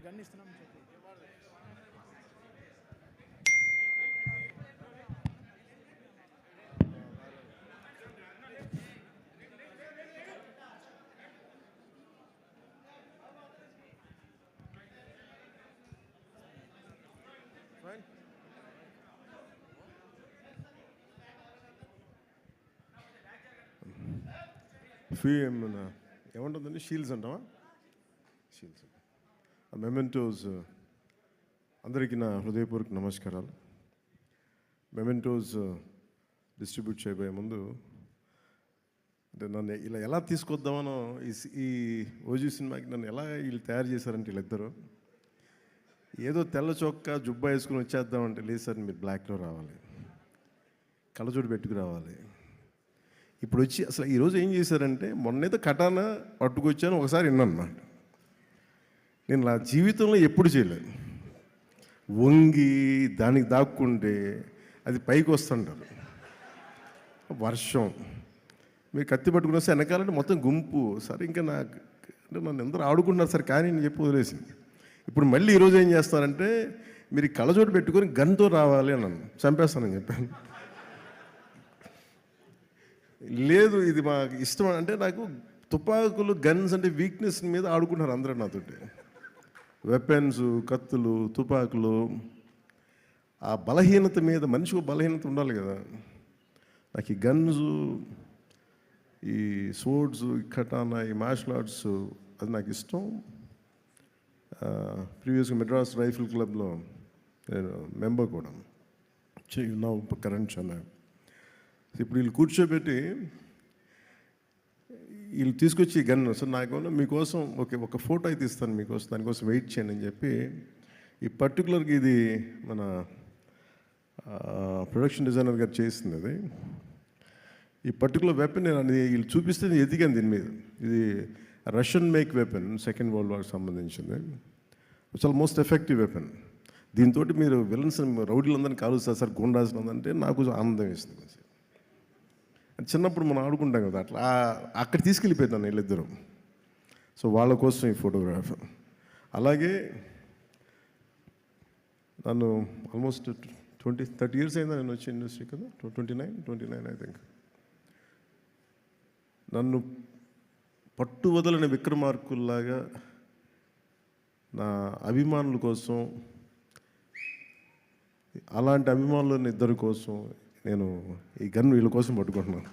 Gun ఇస్తున్నాం చెప్పు. ఏముంటుందండి, షీల్డ్స్ అంటావా? Shields, mementos. అందరికీ నా హృదయపూర్వక నమస్కారాలు. మెమెంటోస్ డిస్ట్రిబ్యూట్ చేయబోయే ముందు అంటే నన్ను ఇలా ఎలా తీసుకొద్దామనో ఈ ఓజీ సినిమాకి నన్ను ఎలా వీళ్ళు తయారు చేశారంటే వీళ్ళిద్దరూ ఏదో తెల్ల చొక్కా జుబ్బా వేసుకుని వచ్చేద్దామంటే లేదు సార్, మీరు బ్లాక్లో రావాలి, కళ్ళజోడు పెట్టుకు రావాలి. ఇప్పుడు వచ్చి అసలు ఈరోజు ఏం చేశారంటే, మొన్నైతే కటానా పట్టుకొచ్చాను, ఒకసారి విన్నాను. నేను నా జీవితంలో ఎప్పుడు చేయలేదు. వంగి దానికి దాక్కుంటే అది పైకి వస్తుంటారు. వర్షం మీరు కత్తి పట్టుకుని వస్తే వెనకాలంటే మొత్తం గుంపు. సరే ఇంకా నాకు అంటే నన్ను అందరూ ఆడుకుంటున్నారు సార్, కానీ నేను చెప్పి వదిలేసింది. ఇప్పుడు మళ్ళీ ఈరోజు ఏం చేస్తారంటే, మీరు కళ్ళజోడు పెట్టుకొని గన్తో రావాలి అని నన్ను చంపేస్తానని చెప్పాను. లేదు, ఇది మాకు ఇష్టం అంటే, నాకు తుపాకులు గన్స్ అంటే వీక్నెస్ మీద ఆడుకుంటున్నారు అందరూ నాతోటి. వెపన్స్, కత్తులు, తుపాకులు, ఆ బలహీనత మీద మనిషికి బలహీనత ఉండాలి కదా. నాకు ఈ గన్స్, ఈ స్వోర్డ్స్, ఈ కటానా, ఈ మార్షల్ ఆర్ట్స్ అది నాకు ఇష్టం. ప్రీవియస్గా మెడ్రాస్ రైఫిల్ క్లబ్లో నేను మెంబర్ కూడా, నా కరెంట్ ఛానల్. ఇప్పుడు వీళ్ళు కూర్చోబెట్టి వీళ్ళు తీసుకొచ్చి గన్ సార్ నాకు మీకోసం ఒక ఫోటో అయితే ఇస్తాను మీకోసం, దానికోసం వెయిట్ చేయండి అని చెప్పి, ఈ పర్టికులర్గా ఇది మన ప్రొడక్షన్ డిజైనర్ గారు చేసింది. అది ఈ పర్టికులర్ వెపన్ నేను వీళ్ళు చూపిస్తే నేను ఎదిగాను దీని మీద. ఇది Russian make weapon, second world వార్కి సంబంధించింది. చాలా మోస్ట్ ఎఫెక్టివ్ వెపన్. దీంతో మీరు విలన్స్ రౌడీలందరినీ కాలుస్తారు సార్, గుండాల్సిన అంటే నాకు ఆనందం వేస్తుంది. చిన్నప్పుడు మనం ఆడుకుంటాం కదా, అట్లా అక్కడ తీసుకెళ్ళిపోతాను వీళ్ళిద్దరూ. సో వాళ్ళ కోసం ఈ ఫోటోగ్రాఫ్. అలాగే నన్ను ఆల్మోస్ట్ 30 years అయిందా నేను వచ్చి ఇండస్ట్రీ కదా, 29 ఐ థింక్. నన్ను పట్టు వదలని విక్రమార్కుల్లాగా నా అభిమానుల కోసం, అలాంటి అభిమానులని ఇద్దరి కోసం నేను ఈ గన్ వీళ్ళ కోసం పట్టుకుంటున్నాను.